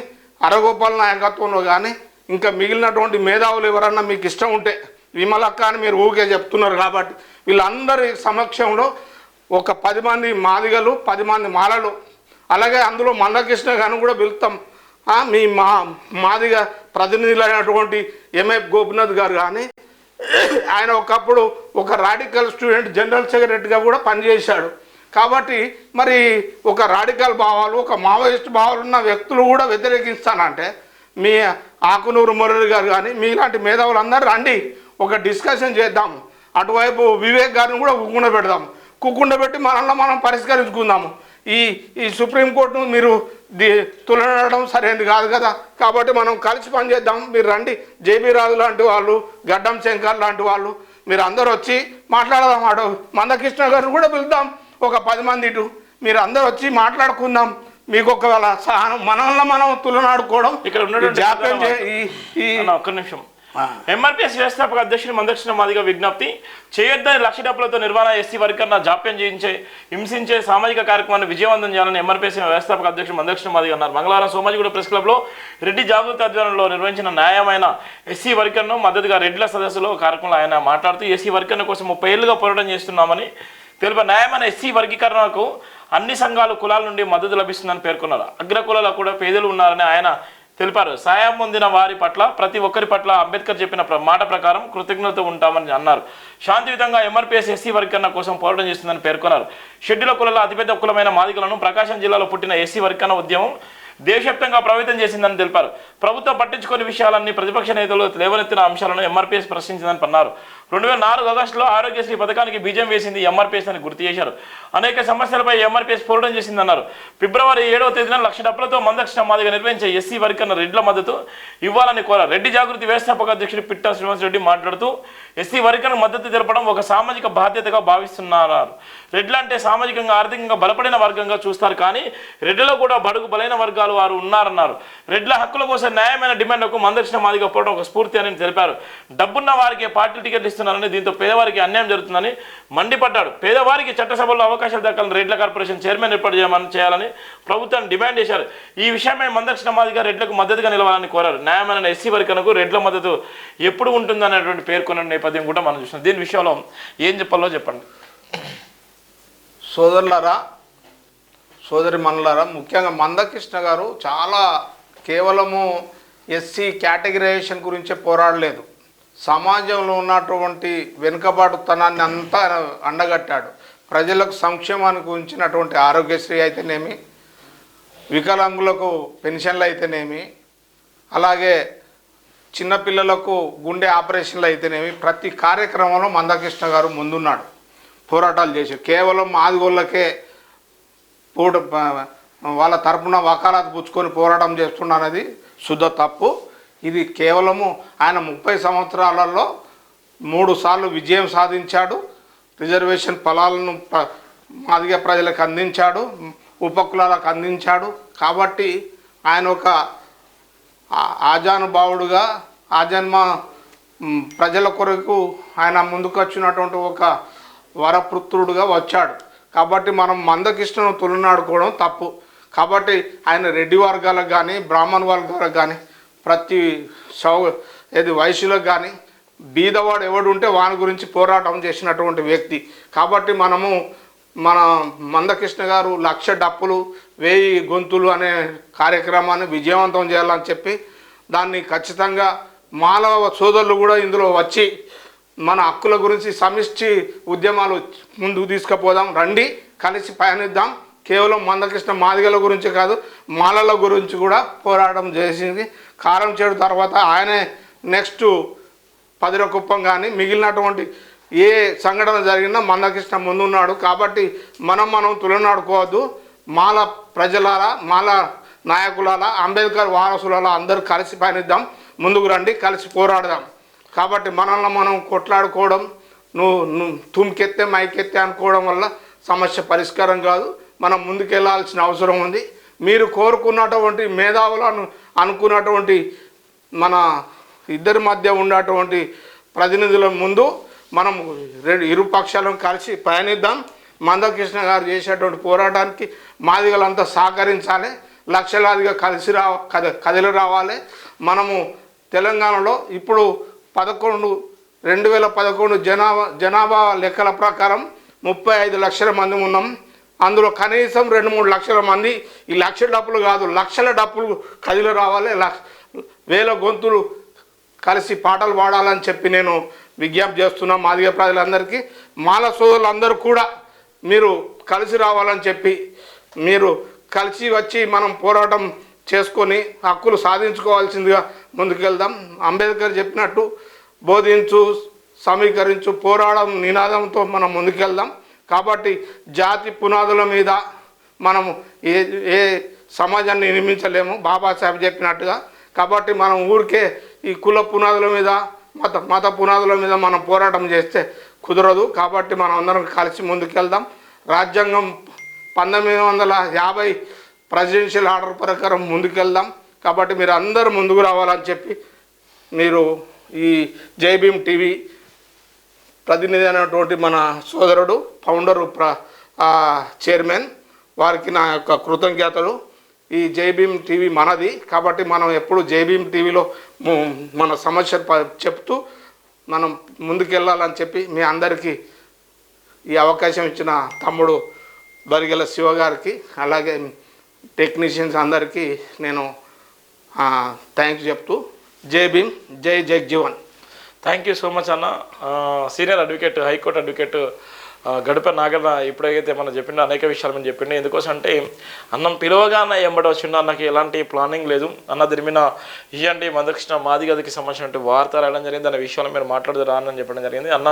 అరగోపాల్ నాయకత్వంలో కానీ ఇంకా మిగిలినటువంటి మేధావులు ఎవరన్నా మీకు ఇష్టం ఉంటే, విమలక్క అని మీరు ఊరికే చెప్తున్నారు కాబట్టి వీళ్ళందరి సమక్షంలో ఒక 10 మంది మాదిగలు 10 మంది మాలలు అలాగే అందులో మందకృష్ణ గారిని కూడా పిలుస్తాం. మీ మాదిగ ప్రతినిధులైనటువంటి ఎంఎఫ్ గోపినాథ్ గారు కానీ ఆయన ఒకప్పుడు ఒక రాడికల్ స్టూడెంట్ జనరల్ సెక్రటరీగా కూడా పనిచేశాడు. కాబట్టి మరి ఒక రాడికల్ భావాలు ఒక మావోయిస్ట్ భావాలు ఉన్న వ్యక్తులు కూడా వ్యతిరేకిస్తానంటే మీ ఆకునూరు మురళి గారు కానీ మీలాంటి మేధావులందరూ రండి, ఒక డిస్కషన్ చేద్దాము. అటువైపు వివేక్ గారిని కూడా కుక్కుండబెట్టి మనల్ని మనం పరిష్కరించుకుందాము. ఈ సుప్రీంకోర్టును మీరు తులనడం సరైనది కాదు కదా. కాబట్టి మనం కలిసి పనిచేద్దాం. మీరు రండి, జేబీ రాజు లాంటి వాళ్ళు, గడ్డం శంకర్ లాంటి వాళ్ళు మీరు అందరూ వచ్చి మాట్లాడదాం. అటు మందకృష్ణ గారిని కూడా పిలుద్దాం, ఒక 10 మంది ఇటు మీరు అందరూ వచ్చి మాట్లాడుకుందాం. మీకు ఒకవేళ సహనం మనల్ని మనం తులనాడుకోవడం ఇక్కడ ఒక్క నిమిషం. ఎంఆర్పీఎస్ వ్యవస్థాపక అధ్యక్షుడు మందకృష్ణ మాదిగ విజ్ఞప్తి చేయొద్దని లక్ష డబ్బులతో నిర్వహణ ఎస్సీ వర్గర్న జాప్యం చేయించే హింసించే సామాజిక కార్యక్రమాన్ని విజయవంతం చేయాలని ఎంఆర్పీఎస్ వ్యవస్థాపక అధ్యక్షుడు మందకృష్ణ మాదిగ అన్నారు. మంగళవారం సోమాజిగూడ ప్రెస్ క్లబ్లో రెడ్డి జాగృతి ఆధ్వర్యంలో నిర్వహించిన న్యాయమైన ఎస్సీ వర్గర్ను మద్దతుగా రెడ్డిల సదస్సులో కార్యక్రమంలో ఆయన మాట్లాడుతూ ఎస్సీ వర్గర్ల కోసం 30 ఏళ్లుగా పోరాటం చేస్తున్నామని తెలిప న్యాయమైన ఎస్సీ వర్గీకరణకు అన్ని సంఘాలు కులాల నుండి మద్దతు లభిస్తుందని పేర్కొన్నారు. అగ్రకులాల్లో కూడా పేదలు ఉన్నారని ఆయన తెలిపారు. సాయం పొందిన వారి పట్ల ప్రతి ఒక్కరి పట్ల అంబేద్కర్ చెప్పిన మాట ప్రకారం కృతజ్ఞతతో ఉంటామని అన్నారు. శాంతియుతంగా ఎంఆర్పీఎస్ ఎస్సీ వర్గీకరణ కోసం పోరాటం చేస్తుందని పేర్కొన్నారు. షెడ్యూల్ కులాల అతిపెద్ద కులమైన మాదిగలను ప్రకాశం జిల్లాలో పుట్టిన ఎస్సీ వర్గీకరణ ఉద్యమం దేశవ్యాప్తంగా ప్రభావితం చేసిందని తెలిపారు. ప్రభుత్వం పట్టించుకునే విషయాలన్నీ ప్రతిపక్ష నేతలు లేవనెత్తిన అంశాలను ఎంఆర్పీఎస్ ప్రశ్నించిందని అన్నారు. 2004 ఆగస్టులో ఆరోగ్యశ్రీ పథకానికి బీజం వేసింది ఎంఆర్పీఎస్ అని గుర్తు చేశారు. అనేక సమస్యలపై ఎంఆర్పీఎస్ పోరాటం చేసిందన్నారు. ఫిబ్రవరి 7వ తేదీన లక్ష డబ్బులతో మందకృష్ణ మాదిగ నిర్వహించే ఎస్సీ వర్గీకరణ రెడ్ల మద్దతు ఇవ్వాలని కోరారు. రెడ్డి జాగృతి వ్యవస్థాపక అధ్యక్షుడు పిట్టా శ్రీనివాసరెడ్డి మాట్లాడుతూ ఎస్సీ వర్గీకరణ మద్దతు తెలపడం ఒక సామాజిక బాధ్యతగా భావిస్తున్నారు. రెడ్లు అంటే సామాజికంగా ఆర్థికంగా బలపడిన వర్గంగా చూస్తారు, కానీ రెడ్డిలో కూడా బడుగు బలైన వర్గాలు వారు ఉన్నారన్నారు. రెడ్ల హక్కుల కోసం న్యాయమైన డిమాండ్లకు మందకృష్ణ మాదిగ పోవడం ఒక స్ఫూర్తి అని తెలిపారు. డబ్బున్న వారికి పార్టీ టికెట్లు ఇస్తున్నారని, దీంతో పేదవారికి అన్యాయం జరుగుతుందని మండిపడ్డాడు. పేదవారికి చట్టసభల్లో అవకాశాలు దక్కాలని రెడ్ల కార్పొరేషన్ చైర్మన్ ఏర్పాటు చేయాలని ప్రభుత్వాన్ని డిమాండ్ చేశారు. ఈ విషయమై మందకృష్ణ మాదిగ రెడ్లకు మద్దతుగా నిలవాలని కోరారు. న్యాయమైన ఎస్సీ వర్గీకరణకు రెడ్ల మద్దతు ఎప్పుడు ఉంటుందనేటువంటి పేర్కొన్న నేపథ్యం కూడా మనం చూస్తున్నాం. దీని విషయంలో ఏం చెప్పాలో చెప్పండి. సోదరులారా, సోదరి మనులారా, ముఖ్యంగా మందకృష్ణ గారు చాలా కేవలము ఎస్సీ కేటగిరైజేషన్ గురించే పోరాడలేదు. సమాజంలో ఉన్నటువంటి వెనుకబాటుతనాన్ని అంతా అండగట్టాడు. ప్రజలకు సంక్షేమానికి ఉంచినటువంటి ఆరోగ్యశ్రీ అయితేనేమి, వికలాంగులకు పెన్షన్లు అయితేనేమి, అలాగే చిన్నపిల్లలకు గుండె ఆపరేషన్లు అయితేనేమి, ప్రతి కార్యక్రమంలో మందకృష్ణ గారు ముందున్నాడు, పోరాటాలు చేశారు. కేవలం మాదిగోళ్ళకే వాళ్ళ తరపున వకాలత్ పుచ్చుకొని పోరాటం చేస్తున్నానది శుద్ధ తప్పు. ఇది కేవలము ఆయన 30 సంవత్సరాలలో 3 సార్లు విజయం సాధించాడు. రిజర్వేషన్ ఫలాలను మాదిగ ప్రజలకు అందించాడు, ఉపకులాలకు అందించాడు. కాబట్టి ఆయన ఒక ఆజానుభావుడుగా ఆజన్మ ప్రజల కొరకు ఆయన ముందుకు వచ్చినటువంటి ఒక వరపుత్రుడుగా వచ్చాడు. కాబట్టి మనం మందకృష్ణను తులనాడుకోవడం తప్పు. కాబట్టి ఆయన రెడ్డి వర్గాలకు కానీ బ్రాహ్మణ వర్గాలకు కానీ ప్రతి వైశ్యులకు కానీ బీదవాడు ఎవడు ఉంటే వాని గురించి పోరాటం చేసినటువంటి వ్యక్తి. కాబట్టి మన మందకృష్ణ గారు 1,00,000 డప్పులు 1000 గొంతులు అనే కార్యక్రమాన్ని విజయవంతం చేయాలని చెప్పి దాన్ని ఖచ్చితంగా మానవ సోదరులు కూడా ఇందులో వచ్చి మన హక్కుల గురించి సమిష్టి ఉద్యమాలు ముందుకు తీసుకుపోదాం. రండి, కలిసి పయనిద్దాం. కేవలం మందకృష్ణ మాదిగల గురించి కాదు, మాలల గురించి కూడా పోరాటం చేసింది. కారం చేడు తర్వాత ఆయనే నెక్స్ట్ పదిరకుప్పం కానీ మిగిలినటువంటి ఏ సంఘటన జరిగినా మందకృష్ణ ముందున్నాడు. కాబట్టి మనం తులనాడుకోవద్దు. మాల ప్రజలారా, మాల నాయకులారా, అంబేద్కర్ వారసులారా అందరూ కలిసి పయనిద్దాం, ముందుకు రండి, కలిసి పోరాడదాం. కాబట్టి మనల్ని మనం కొట్లాడుకోవడం, నువ్వు తుమ్కెత్తే మైకెత్తే అనుకోవడం వల్ల సమస్య పరిష్కారం కాదు. మనం ముందుకెళ్లాల్సిన అవసరం ఉంది. మీరు కోరుకున్నటువంటి మేధావులను అనుకున్నటువంటి మన ఇద్దరి మధ్య ఉన్నటువంటి ప్రతినిధుల ముందు మనం ఇరు పక్షాలను కలిసి పయనిద్దాం. మందకృష్ణ గారు చేసేటువంటి పోరాటానికి మాదిగలంతా సహకరించాలి, లక్షలాదిగా కదిలి రావాలి. మనము తెలంగాణలో ఇప్పుడు 2011 జనాభా లెక్కల ప్రకారం 35 లక్షల మంది ఉన్నాం. అందులో కనీసం 2-3 లక్షల మంది, ఈ లక్ష డప్పులు కాదు, లక్షల డప్పులు కదిలి రావాలి, వేల గొంతులు కలిసి పాటలు పాడాలని చెప్పి నేను విజ్ఞప్తి చేస్తున్నా మాదిగ ప్రజలందరికీ. మాల సోదరులందరూ కూడా మీరు కలిసి రావాలని చెప్పి, మీరు కలిసి వచ్చి మనం పోరాటం చేసుకొని హక్కులు సాధించుకోవాల్సిందిగా ముందుకెళ్దాం. అంబేద్కర్ చెప్పినట్టు బోధించు, సమీకరించు, పోరాటం నినాదంతో మనం ముందుకెళ్దాం. కాబట్టి జాతి పునాదుల మీద మనము ఏ సమాజాన్ని నిర్మించలేము, బాబాసాహెబ్ చెప్పినట్టుగా. కాబట్టి మనం ఊరికే ఈ కుల పునాదుల మీద, మత పునాదుల మీద మనం పోరాటం చేస్తే కుదరదు. కాబట్టి మనం అందరం కలిసి ముందుకెళ్దాం. రాజ్యాంగం 1950 ప్రెసిడెన్షియల్ ఆర్డర్ ప్రకారం ముందుకెళ్దాం. కాబట్టి మీరు అందరూ ముందుకు రావాలని చెప్పి, మీరు ఈ జై భీమ్ టీవీ ప్రతినిధి అయినటువంటి మన సోదరుడు, ఫౌండరు, చైర్మన్ వారికి నా యొక్క కృతజ్ఞతలు. ఈ జై భీమ్ టీవీ మనది. కాబట్టి మనం ఎప్పుడు జై భీమ్ టీవీలో మన సమస్యలు చెప్తూ మనం ముందుకెళ్ళాలని చెప్పి మీ అందరికీ ఈ అవకాశం ఇచ్చిన తమ్ముడు బరిగెల శివ గారికి, అలాగే టెక్నీషియన్స్ అందరికీ నేను థ్యాంక్స్ చెప్తూ, జై భీమ్, జై Jagjivan. Thank you so much అన్న. సీనియర్ అడ్వకేట్, హైకోర్టు అడ్వకేట్ గడప నాగన్న ఇప్పుడైతే మనం చెప్పిండు అనేక విషయాలు మనం చెప్పిండు. ఎందుకోసం అంటే అన్నం పిలవగా అన్న ఎంబడి వచ్చిండు, అన్నకి ఎలాంటి ప్లానింగ్ లేదు. అన్న తిరిమిన ఇవ్వండి మందకృష్ణ మాదిగదికి సంబంధించినటువంటి వార్త రాయడం జరిగింది, అనే విషయాలు మీరు మాట్లాడదు రానని చెప్పడం జరిగింది. అన్న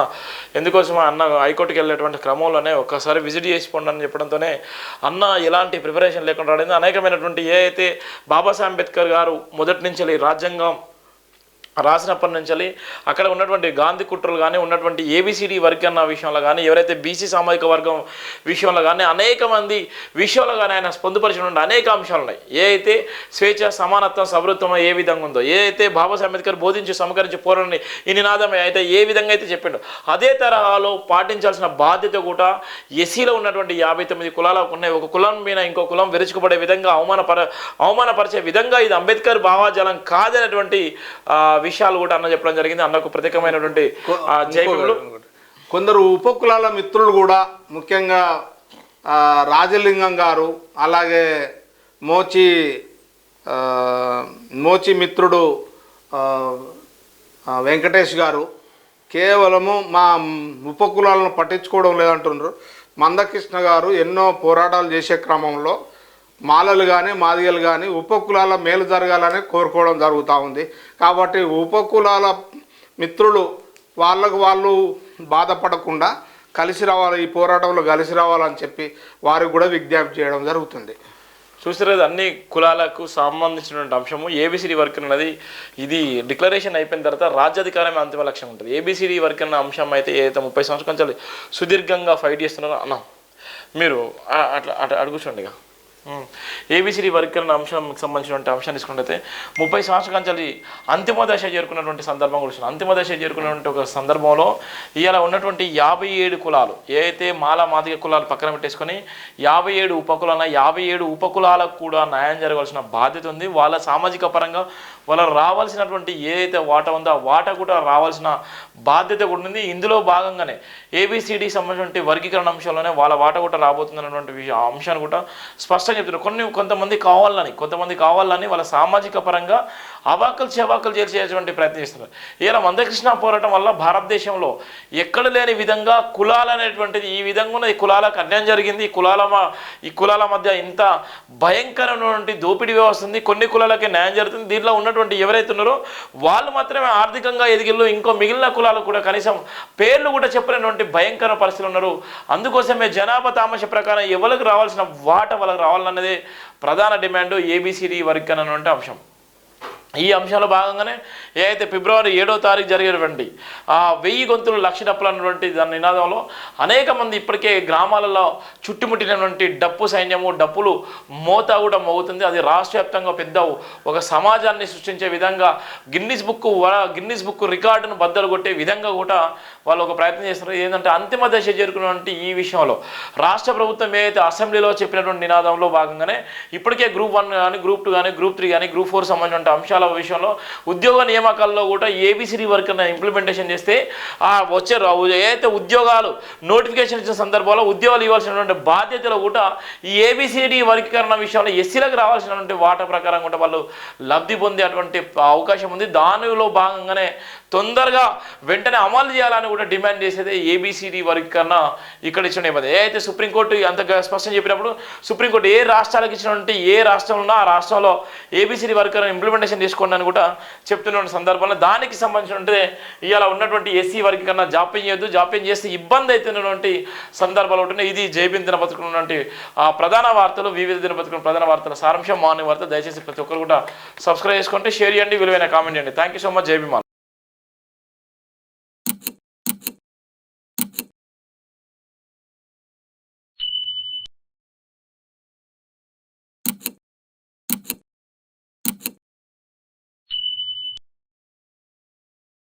ఎందుకోసం అన్న హైకోర్టుకి వెళ్ళేటువంటి క్రమంలోనే ఒక్కసారి విజిట్ చేసిపోండి అని చెప్పడంతోనే అన్న ఎలాంటి ప్రిపరేషన్ లేకుండా రాడింది. అనేకమైనటువంటి ఏ అయితే బాబాసాహెబ్ అంబేద్కర్ గారు మొదటి నుంచి రాజ్యాంగం రాసినప్పటి నుంచి అక్కడ ఉన్నటువంటి గాంధీ కుట్రలు కానీ, ఉన్నటువంటి ఏబిసిడి వర్గన్న విషయంలో కానీ, ఎవరైతే బీసీ సామాజిక వర్గం విషయంలో కానీ, అనేక మంది విషయంలో కానీ ఆయన పొందుపరిచినటువంటి అనేక అంశాలు ఉన్నాయి. ఏ అయితే స్వేచ్ఛ, సమానత్వం, సవృత్వం ఏ విధంగా ఉందో, ఏ అయితే బాబాసాహెబ్ అంబేద్కర్ బోధించి సమకరించి పోరాడి ఈ నినాదమే అయితే ఏ విధంగా అయితే చెప్పిండో, అదే తరహాలో పాటించాల్సిన బాధ్యత కూడా ఎస్సీలో ఉన్నటువంటి 59 కులాలకు ఉన్నాయి. ఒక కులం మీద ఇంకో కులం విరుచుకుపడే విధంగా, అవమానపరిచే విధంగా ఇది అంబేద్కర్ భావాజాలం కాదనేటువంటి విషయాలు కూడా అన్న చెప్పడం జరిగింది. అన్నకు ప్రత్యేకమైనటువంటి జైబులు. కొందరు ఉపకులాల మిత్రులు కూడా, ముఖ్యంగా రాజలింగం గారు, అలాగే మోచి మిత్రుడు వెంకటేష్ గారు కేవలము మా ఉపకులాలను పట్టించుకోవడం లేదంటున్నారు. మందకృష్ణ గారు ఎన్నో పోరాటాలు చేసే క్రమంలో మాలలు కానీ, మాదిగలు కానీ ఉపకులాల మేలు జరగాలని కోరుకోవడం జరుగుతూ ఉంది. కాబట్టి ఉపకులాల మిత్రులు వాళ్ళు బాధపడకుండా కలిసి రావాలి, ఈ పోరాటంలో కలిసి రావాలని చెప్పి వారికి కూడా విజ్ఞప్తి చేయడం జరుగుతుంది. చూసారు, అన్ని కులాలకు సంబంధించినటువంటి అంశము ఏబిసిడి వర్క్ అన్నది ఇది డిక్లరేషన్ అయిపోయిన తర్వాత రాజ్యాధికారమే అంతిమ లక్ష్యం ఉంటుంది. ఏబిసిడి వర్క్ అన్న అంశం అయితే ఏదైతే 30 సంవత్సరాల నుంచి సుదీర్ఘంగా ఫైట్ చేస్తున్నారో అన్న మీరు అట్లా అడుగుచండి. ఇక ఏబిసిడి వర్క్ అన్న అంశానికి సంబంధించినటువంటి అంశాన్ని తీసుకుంటే 30 సంవత్సరాల నుంచి అంతిమ దశ చేరుకున్నటువంటి సందర్భం కూడా అంతిమ దశ చేరుకున్నటువంటి ఒక సందర్భంలో ఇవాళ ఉన్నటువంటి 57 కులాలు ఏదైతే మాదిగ కులాలు పక్కన పెట్టేసుకొని 57 ఉపకులాల 57 ఉపకులాలకు కూడా న్యాయం జరగాల్సిన బాధ్యత ఉంది. వాళ్ళ సామాజిక పరంగా వాళ్ళ రావాల్సినటువంటి ఏదైతే వాటా ఉందో ఆ వాటా కూడా రావాల్సిన బాధ్యత కూడా ఉంది. ఇందులో భాగంగానే ఏబిసిడికి సంబంధించిన వర్గీకరణ అంశంలోనే వాళ్ళ వాటా కూడా రాబోతుందన్నటువంటి అంశాన్ని కూడా స్పష్టంగా చెప్తున్నారు. కొంతమంది కావాలని వాళ్ళ సామాజిక పరంగా అవాకులు చెవాకులు చేసేటువంటి ప్రయత్నం చేస్తున్నారు. ఇలా మందకృష్ణ పోరాటం వల్ల భారతదేశంలో ఎక్కడ లేని విధంగా కులాలు అనేటువంటిది ఈ విధంగా ఉన్న ఈ కులాలకు అన్యాయం జరిగింది. ఈ కులాల మధ్య ఇంత భయంకరమైనటువంటి దోపిడీ వ్యవస్థ ఉంది. కొన్ని కులాలకే న్యాయం జరుగుతుంది. దీంట్లో ఉన్నటువంటి ఎవరైతే ఉన్నారో వాళ్ళు మాత్రమే ఆర్థికంగా ఎదిగిల్లో, ఇంకో మిగిలిన కులాలు కూడా కనీసం పేర్లు కూడా చెప్పలేనటువంటి భయంకర పరిస్థితులు ఉన్నారు. అందుకోసమే జనాభా తామస ప్రకారం ఎవరికి రావాల్సిన వాటా వాళ్ళకి రావాలన్నదే ప్రధాన డిమాండ్ ఏబిసిడి వర్గీకరణ అనే అంశం. ఈ అంశంలో భాగంగానే ఏదైతే ఫిబ్రవరి 7వ తారీఖు జరిగేటువంటి 1000 గొంతులు లక్ష డప్పులు అన్నటువంటి దాని నినాదంలో అనేక మంది ఇప్పటికే గ్రామాలలో చుట్టుముట్టినటువంటి డప్పు సైన్యము, డప్పులు మోత కూడా మోగుతుంది. అది రాష్ట్ర వ్యాప్తంగా పెద్ద ఒక సమాజాన్ని సృష్టించే విధంగా గిన్నిస్ బుక్ రికార్డును బద్దలు కొట్టే విధంగా కూడా వాళ్ళు ఒక ప్రయత్నం చేస్తున్నారు. ఏంటంటే అంతిమ దశ చేరుకున్నటువంటి ఈ విషయంలో రాష్ట్ర ప్రభుత్వం ఏదైతే అసెంబ్లీలో చెప్పినటువంటి నినాదంలో భాగంగానే ఇప్పటికే గ్రూప్ 1 కానీ, గ్రూప్ 2 కానీ, గ్రూప్ 3 కానీ, గ్రూప్ 4 సంబంధించిన అంశాల విషయంలో ఉద్యోగ నియామకాల్లో కూడా ఏబిసిడి వర్క్ ఇంప్లిమెంటేషన్ చేస్తే వచ్చే ఏదైతే ఉద్యోగాలు నోటిఫికేషన్ ఇచ్చిన సందర్భంలో ఉద్యోగాలు ఇవ్వాల్సినటువంటి బాధ్యతలు కూడా ఈ ఏబిసిడి వర్గీకరణ విషయంలో ఎస్సీలకు రావాల్సినటువంటి వాటా ప్రకారం కూడా వాళ్ళు లబ్ధి పొందేటువంటి అవకాశం ఉంది. దానిలో భాగంగానే తొందరగా వెంటనే అమలు చేయాలని కూడా డిమాండ్ చేసేది ఏబిసిడి వర్గీకరణ ఇక్కడ ఇచ్చిన నేపథ్యం. ఏదైతే సుప్రీంకోర్టు అంత స్పష్టం చెప్పినప్పుడు సుప్రీంకోర్టు ఏ రాష్ట్రాలకు ఇచ్చినటువంటి ఏ రాష్ట్రంలో ఉన్నా ఆ రాష్ట్రంలో ఏబిసిడి వర్గీకరణ ఇంప్లిమెంటేషన్ చేసుకోండి అని కూడా చెప్తున్న సందర్భంలో దానికి సంబంధించినట్టు ఇవాళ ఉన్నటువంటి ఎస్సీ వర్గీకరణ జాప్యం చేయొద్దు, జాప్యం చేస్తే ఇబ్బంది అవుతున్నటువంటి సందర్భాలు ఉంటున్నాయి. ఇది జైబీన్ దినపత్రికలో ఉన్నటువంటి ప్రధాన వార్తలు, వివిధ దినపత్రికల ప్రధాన వార్తల సారాంశం, మార్నింగ్ వార్త. దయచేసి ప్రతి ఒక్కరు కూడా సబ్స్క్రైబ్ చేసుకుంటే షేర్ చేయండి, విలువైన కామెంట్ చేయండి. Thank you so much. జై భీమ్.